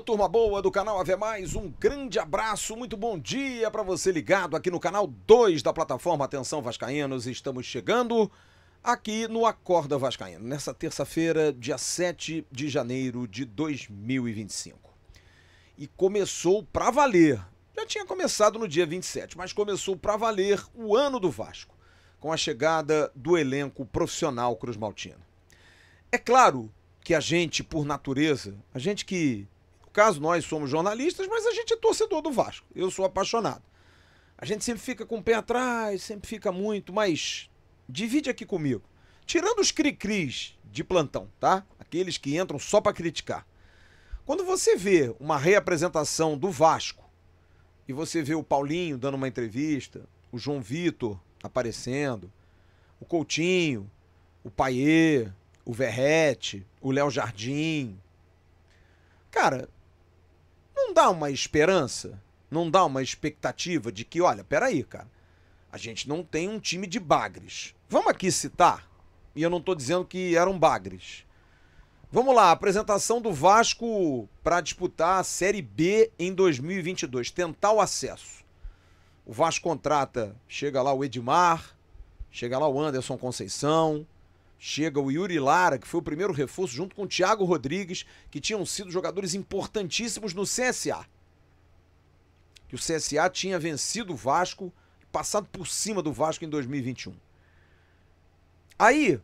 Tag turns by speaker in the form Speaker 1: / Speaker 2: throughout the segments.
Speaker 1: turma boa do canal Ave Mais, um grande abraço, muito bom dia para você ligado aqui no canal 2 da plataforma Atenção Vascaínos. Estamos chegando aqui no Acorda Vascaíno, nessa terça-feira, dia 7 de janeiro de 2025. E começou pra valer, já tinha começado no dia 27, mas começou pra valer o ano do Vasco, com a chegada do elenco profissional cruzmaltino. É claro que a gente, por natureza, a gente que, no caso nós somos jornalistas, mas a gente é torcedor do Vasco, eu sou apaixonado. A gente sempre fica com o pé atrás, sempre fica muito, mas divide aqui comigo. Tirando os cri-cris de plantão, tá? Aqueles que entram só pra criticar. Quando você vê uma reapresentação do Vasco, e você vê o Paulinho dando uma entrevista, o João Vitor aparecendo, o Coutinho, o Payet, o Verrete, o Léo Jardim. Cara, não dá uma esperança, não dá uma expectativa de que, olha, peraí, cara, a gente não tem um time de bagres. Vamos aqui citar, e eu não tô dizendo que eram bagres. Vamos lá, apresentação do Vasco para disputar a Série B em 2022, tentar o acesso. O Vasco contrata, chega lá o Edmar, chega lá o Anderson Conceição, chega o Yuri Lara, que foi o primeiro reforço, junto com o Thiago Rodrigues, que tinham sido jogadores importantíssimos no CSA. Que o CSA tinha vencido o Vasco, passado por cima do Vasco em 2021. Aí,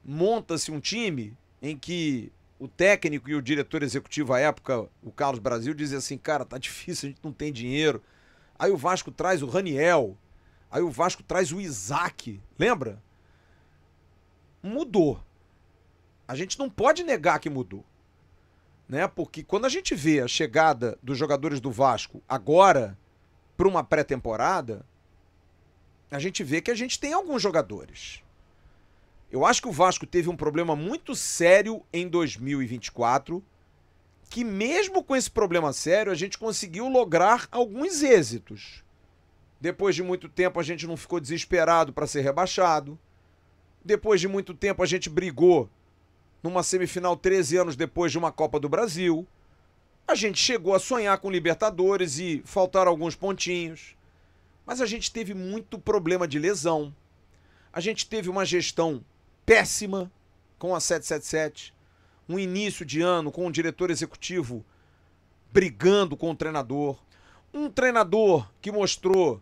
Speaker 1: monta-se um time em que o técnico e o diretor executivo à época, o Carlos Brasil, dizem assim, cara, tá difícil, a gente não tem dinheiro. Aí o Vasco traz o Raniel, aí o Vasco traz o Isaac, lembra? Mudou. A gente não pode negar que mudou, né? Porque quando a gente vê a chegada dos jogadores do Vasco agora para uma pré-temporada, a gente vê que a gente tem alguns jogadores. Eu acho que o Vasco teve um problema muito sério em 2024, que mesmo com esse problema sério, a gente conseguiu lograr alguns êxitos. Depois de muito tempo, a gente não ficou desesperado para ser rebaixado. Depois de muito tempo, a gente brigou numa semifinal 13 anos depois de uma Copa do Brasil. A gente chegou a sonhar com Libertadores e faltaram alguns pontinhos. Mas a gente teve muito problema de lesão. A gente teve uma gestão péssima com a 777. Um início de ano com um diretor executivo brigando com o treinador. Um treinador que mostrou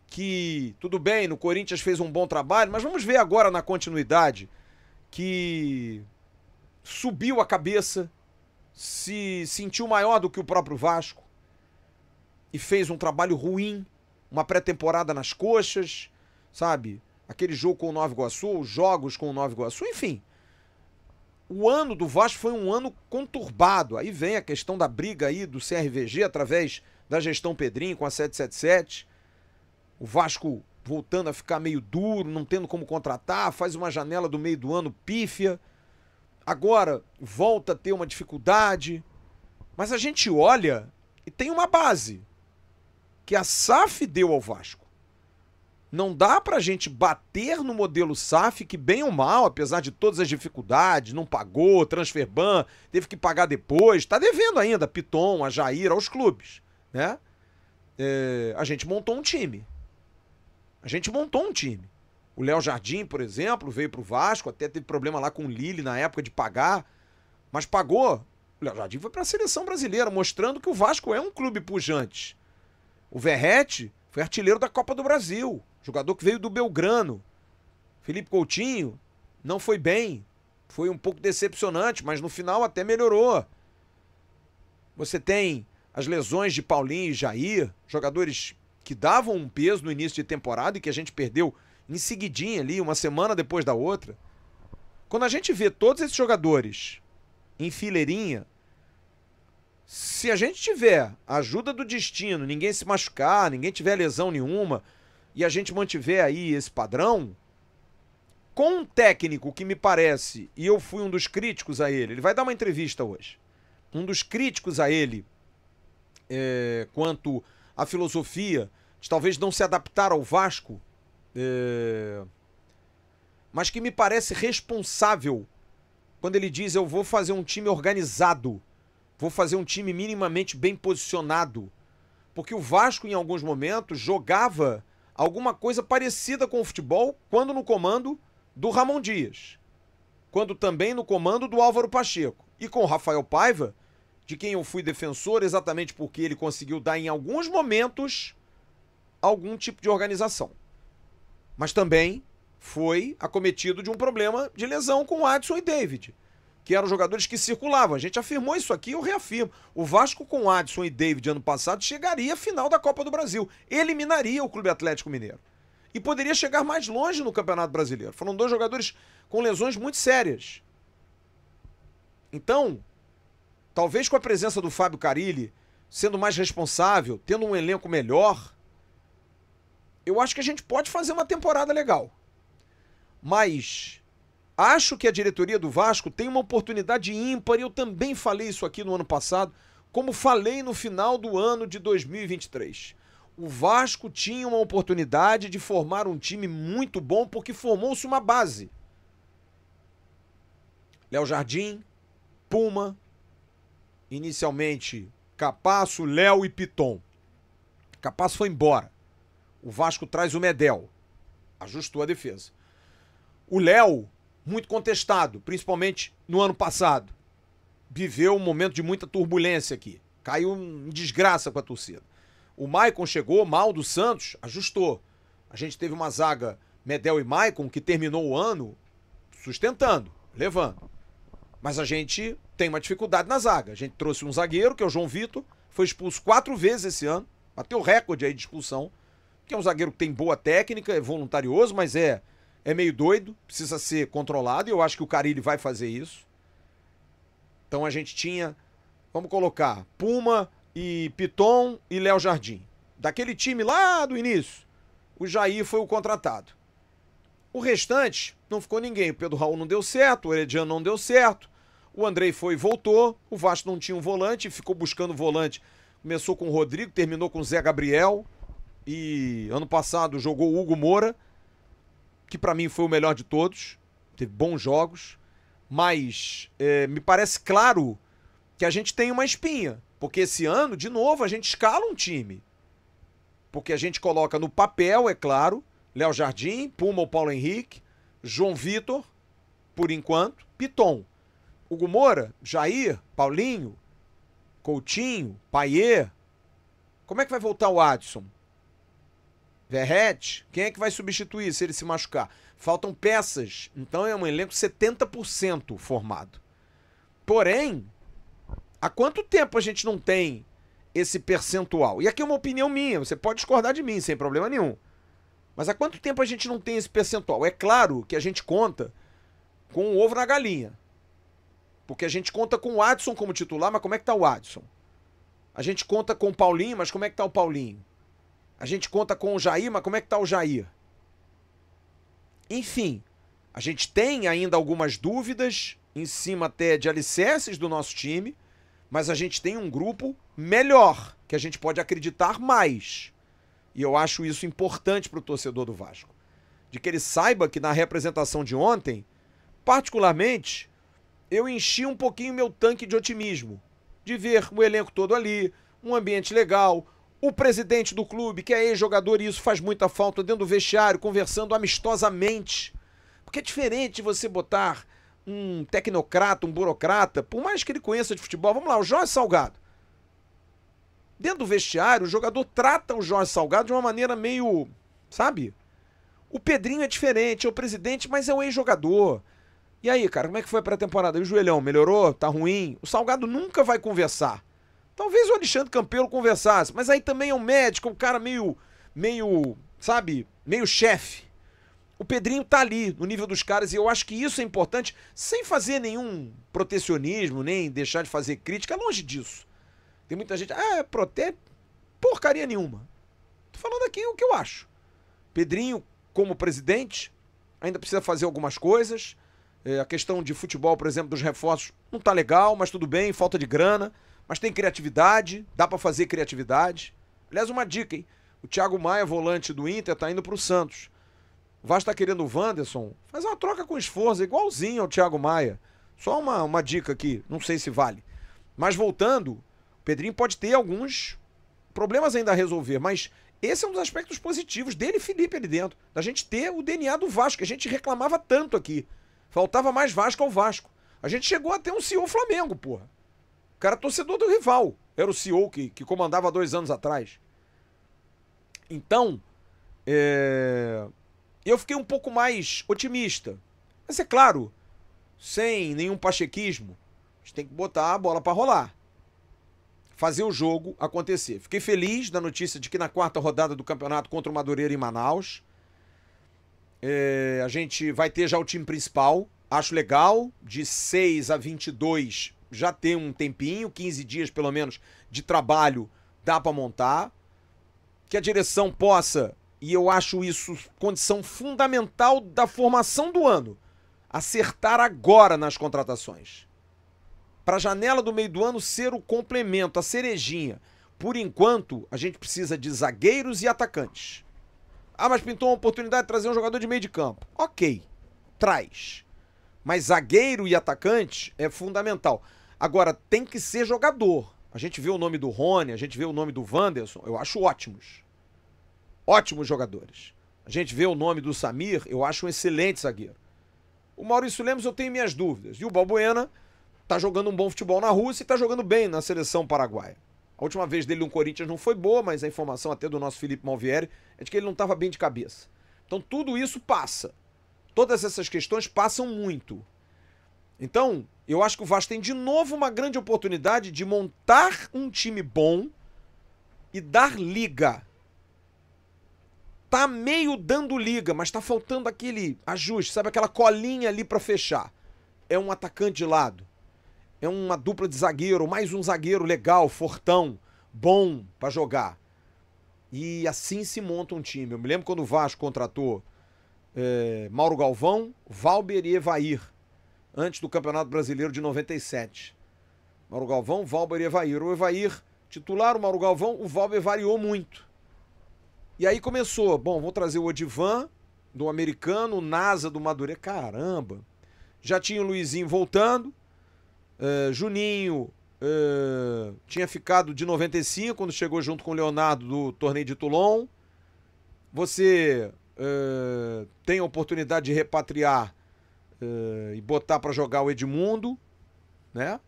Speaker 1: que, tudo bem, no Corinthians fez um bom trabalho, mas vamos ver agora na continuidade que subiu a cabeça, se sentiu maior do que o próprio Vasco e fez um trabalho ruim, uma pré-temporada nas coxas, sabe? Aquele jogo com o Nova Iguaçu, os jogos com o Nova Iguaçu, enfim. O ano do Vasco foi um ano conturbado. Aí vem a questão da briga aí do CRVG através da gestão Pedrinho com a 777. O Vasco voltando a ficar meio duro, não tendo como contratar, faz uma janela do meio do ano pífia. Agora volta a ter uma dificuldade. Mas a gente olha e tem uma base que a SAF deu ao Vasco. Não dá pra gente bater no modelo SAF que, bem ou mal, apesar de todas as dificuldades, não pagou, transfer ban, teve que pagar depois, tá devendo ainda Piton, a Jair, aos clubes, né? A gente montou um time. O Léo Jardim, por exemplo, veio pro Vasco, até teve problema lá com o Lille na época de pagar, mas pagou. O Léo Jardim foi pra seleção brasileira, mostrando que o Vasco é um clube pujante. O Verrete foi artilheiro da Copa do Brasil, jogador que veio do Belgrano. Felipe Coutinho não foi bem, foi um pouco decepcionante, mas no final até melhorou. Você tem as lesões de Paulinho e Jair, jogadores que davam um peso no início de temporada e que a gente perdeu em seguidinha ali, uma semana depois da outra. Quando a gente vê todos esses jogadores em fileirinha, se a gente tiver a ajuda do destino, ninguém se machucar, ninguém tiver lesão nenhuma, e a gente mantiver aí esse padrão, com um técnico que me parece, e eu fui um dos críticos a ele vai dar uma entrevista hoje, um dos críticos a ele, quanto à filosofia de talvez não se adaptar ao Vasco, mas que me parece responsável quando ele diz eu vou fazer um time organizado, Vou fazer um time minimamente bem posicionado. Porque o Vasco, em alguns momentos, jogava alguma coisa parecida com o futebol quando no comando do Ramon Dias. Quando também no comando do Álvaro Pacheco. E com o Rafael Paiva, de quem eu fui defensor exatamente porque ele conseguiu dar em alguns momentos algum tipo de organização. Mas também foi acometido de um problema de lesão com o Adson e David, que eram jogadores que circulavam. A gente afirmou isso aqui, eu reafirmo. O Vasco com Adson e David ano passado chegaria à final da Copa do Brasil. Eliminaria o Clube Atlético Mineiro. E poderia chegar mais longe no Campeonato Brasileiro. Foram dois jogadores com lesões muito sérias. Então, talvez com a presença do Fábio Carille, sendo mais responsável, tendo um elenco melhor, eu acho que a gente pode fazer uma temporada legal. Mas acho que a diretoria do Vasco tem uma oportunidade ímpar, e eu também falei isso aqui no ano passado, como falei no final do ano de 2023. O Vasco tinha uma oportunidade de formar um time muito bom, porque formou-se uma base. Léo Jardim, Puma, inicialmente Capasso, Léo e Piton. Capasso foi embora. O Vasco traz o Medel. Ajustou a defesa. O Léo, muito contestado, principalmente no ano passado. Viveu um momento de muita turbulência aqui. Caiu em desgraça com a torcida. O Maicon chegou mal do Santos, ajustou. A gente teve uma zaga Medel e Maicon que terminou o ano sustentando, levando. Mas a gente tem uma dificuldade na zaga. A gente trouxe um zagueiro, que é o João Vitor, foi expulso 4 vezes esse ano, bateu o recorde aí de expulsão, que é um zagueiro que tem boa técnica, é voluntarioso, mas é meio doido, precisa ser controlado, e eu acho que o Carille vai fazer isso. Então a gente tinha, vamos colocar, Puma e Piton e Léo Jardim. Daquele time lá do início, o Jair foi o contratado. O restante, não ficou ninguém. O Pedro Raul não deu certo, o Herediano não deu certo, o Andrei foi e voltou, o Vasco não tinha um volante, ficou buscando volante. Começou com o Rodrigo, terminou com o Zé Gabriel, e ano passado jogou o Hugo Moura, que pra mim foi o melhor de todos, teve bons jogos, mas me parece claro que a gente tem uma espinha, porque esse ano, de novo, a gente escala um time, porque a gente coloca no papel, é claro, Léo Jardim, Puma ou Paulo Henrique, João Vitor, por enquanto, Piton, Hugo Moura, Jair, Paulinho, Coutinho, Paier. Como é que vai voltar o Adson? Verrete? Quem é que vai substituir se ele se machucar? Faltam peças, então é um elenco 70% formado. Porém, há quanto tempo a gente não tem esse percentual? E aqui é uma opinião minha, você pode discordar de mim sem problema nenhum. Mas há quanto tempo a gente não tem esse percentual? É claro que a gente conta com o ovo na galinha. Porque a gente conta com o Adson como titular, mas como é que tá o Adson? A gente conta com o Paulinho, mas como é que tá o Paulinho? A gente conta com o Jair, mas como é que tá o Jair? Enfim, a gente tem ainda algumas dúvidas, em cima até de alicerces do nosso time, mas a gente tem um grupo melhor, que a gente pode acreditar mais. E eu acho isso importante para o torcedor do Vasco. De que ele saiba que na representação de ontem, particularmente, eu enchi um pouquinho meu tanque de otimismo. De ver o elenco todo ali, um ambiente legal, o presidente do clube, que é ex-jogador, e isso faz muita falta, dentro do vestiário, conversando amistosamente. Porque é diferente você botar um tecnocrata, um burocrata, por mais que ele conheça de futebol. Vamos lá, o Jorge Salgado. Dentro do vestiário, o jogador trata o Jorge Salgado de uma maneira meio, sabe? O Pedrinho é diferente, é o presidente, mas é o ex-jogador. E aí, cara, como é que foi a pré-temporada? E o joelhão, melhorou? Tá ruim? O Salgado nunca vai conversar. Talvez o Alexandre Campelo conversasse, mas aí também é um médico, um cara meio, sabe, meio chefe. O Pedrinho tá ali, no nível dos caras, e eu acho que isso é importante, sem fazer nenhum protecionismo, nem deixar de fazer crítica, longe disso. Tem muita gente, porcaria nenhuma. Tô falando aqui o que eu acho. Pedrinho, como presidente, ainda precisa fazer algumas coisas. A questão de futebol, por exemplo, dos reforços, não tá legal, mas tudo bem, falta de grana. Mas tem criatividade, dá pra fazer criatividade. Aliás, uma dica, hein? O Thiago Maia, volante do Inter, tá indo pro Santos. O Vasco tá querendo o Wanderson. Faz uma troca com esforço, igualzinho ao Thiago Maia. Só uma dica aqui, não sei se vale. Mas voltando, o Pedrinho pode ter alguns problemas ainda a resolver, mas esse é um dos aspectos positivos dele e Felipe ali dentro. Da gente ter o DNA do Vasco, que a gente reclamava tanto aqui. Faltava mais Vasco ao Vasco. A gente chegou a ter um CEO Flamengo, porra. O cara torcedor do rival. Era o CEO que comandava 2 anos atrás. Então, eu fiquei um pouco mais otimista. Mas é claro, sem nenhum pachequismo, a gente tem que botar a bola pra rolar. Fazer o jogo acontecer. Fiquei feliz da notícia de que na 4ª rodada do campeonato contra o Madureira em Manaus, a gente vai ter já o time principal. Acho legal, de 6 a 22 já tem um tempinho, 15 dias pelo menos de trabalho dá pra montar. Que a direção possa, e eu acho isso condição fundamental da formação do ano, acertar agora nas contratações. Para a janela do meio do ano ser o complemento, a cerejinha. Por enquanto, a gente precisa de zagueiros e atacantes. Ah, mas pintou uma oportunidade de trazer um jogador de meio de campo. Ok, traz. Mas zagueiro e atacante é fundamental. Agora, tem que ser jogador. A gente vê o nome do Rony, a gente vê o nome do Wanderson, eu acho ótimos. Ótimos jogadores. A gente vê o nome do Samir, eu acho um excelente zagueiro. O Maurício Lemos eu tenho minhas dúvidas. E o Balbuena tá jogando um bom futebol na Rússia e tá jogando bem na seleção paraguaia. A última vez dele no Corinthians não foi boa, mas a informação até do nosso Felipe Malvieri é de que ele não estava bem de cabeça. Então tudo isso passa. Todas essas questões passam muito. Então, eu acho que o Vasco tem de novo uma grande oportunidade de montar um time bom e dar liga. Tá meio dando liga, mas tá faltando aquele ajuste, sabe? Aquela colinha ali pra fechar. É um atacante de lado. É uma dupla de zagueiro, mais um zagueiro legal, fortão, bom pra jogar. E assim se monta um time. Eu me lembro quando o Vasco contratou Mauro Galvão, Valber e Evair, antes do Campeonato Brasileiro de 97. Mauro Galvão, Valber e Evair. O Evair titular, o Mauro Galvão, o Valber variou muito. E aí começou, bom, vou trazer o Odivan, do americano, o Nasa, do Madureira. Caramba! Já tinha o Luizinho voltando, Juninho tinha ficado de 95, quando chegou junto com o Leonardo do torneio de Toulon. Você tem a oportunidade de repatriar e botar para jogar o Edmundo, né?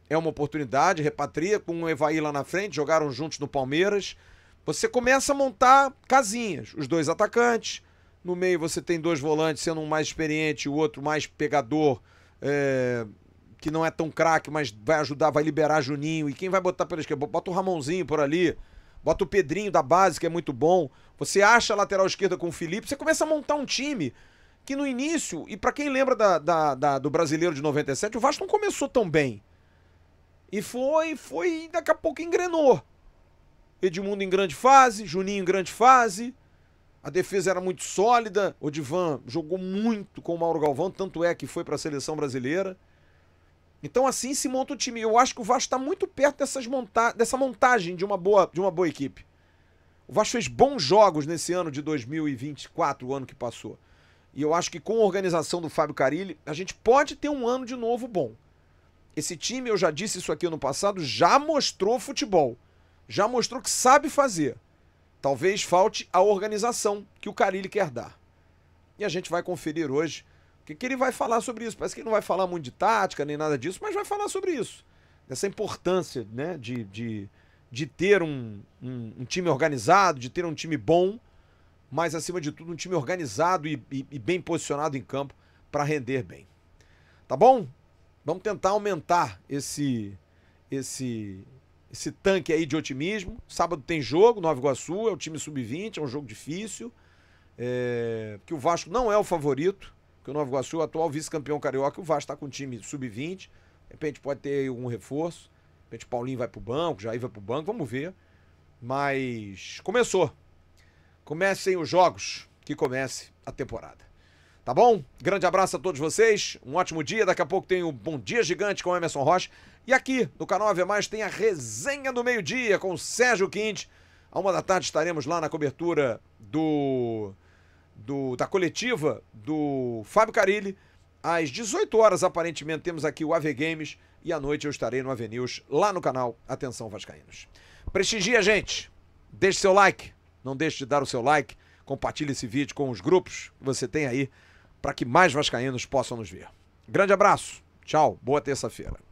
Speaker 1: É uma oportunidade, repatria com o Evaí lá na frente, jogaram juntos no Palmeiras. Você começa a montar casinhas, os 2 atacantes, no meio você tem 2 volantes, sendo um mais experiente e o outro mais pegador, que não é tão craque, mas vai ajudar, vai liberar Juninho. E quem vai botar pela esquerda? Bota o Ramonzinho por ali, bota o Pedrinho da base, que é muito bom. Você acha a lateral esquerda com o Felipe, você começa a montar um time que no início, e pra quem lembra do Brasileiro de 97, o Vasco não começou tão bem. E foi daqui a pouco engrenou. Edmundo em grande fase, Juninho em grande fase, a defesa era muito sólida, o Odivan jogou muito com o Mauro Galvão, tanto é que foi para a seleção brasileira. Então assim se monta o time. Eu acho que o Vasco está muito perto dessa montagem de uma boa equipe. O Vasco fez bons jogos nesse ano de 2024, o ano que passou. E eu acho que com a organização do Fábio Carille, a gente pode ter um ano de novo bom. Esse time, eu já disse isso aqui no passado, já mostrou futebol. Já mostrou que sabe fazer. Talvez falte a organização que o Carille quer dar. E a gente vai conferir hoje o que ele vai falar sobre isso. Parece que ele não vai falar muito de tática nem nada disso, mas vai falar sobre isso. Dessa importância, né, de ter um time organizado, de ter um time bom, mas acima de tudo um time organizado e bem posicionado em campo para render bem. Tá bom? Vamos tentar aumentar esse tanque aí de otimismo. Sábado tem jogo, Nova Iguaçu, é o time sub-20, é um jogo difícil. Que o Vasco não é o favorito, que o Nova Iguaçu é o atual vice-campeão carioca, o Vasco está com o time sub-20. De repente pode ter aí algum reforço. De repente o Paulinho vai pro banco, Jair vai pro banco, vamos ver. Mas começou. Comecem os jogos, que comece a temporada. Tá bom? Grande abraço a todos vocês, um ótimo dia. Daqui a pouco tem o Bom Dia Gigante com o Emerson Rocha. E aqui no canal AV+, tem a resenha do meio-dia com o Sérgio Quinte. À 1 da tarde estaremos lá na cobertura da coletiva do Fábio Carille. Às 18 horas, aparentemente, temos aqui o AV Games e à noite eu estarei no AV News, lá no canal Atenção Vascaínos. Prestigia, gente. Deixe seu like. Não deixe de dar o seu like. Compartilhe esse vídeo com os grupos que você tem aí para que mais vascaínos possam nos ver. Grande abraço. Tchau. Boa terça-feira.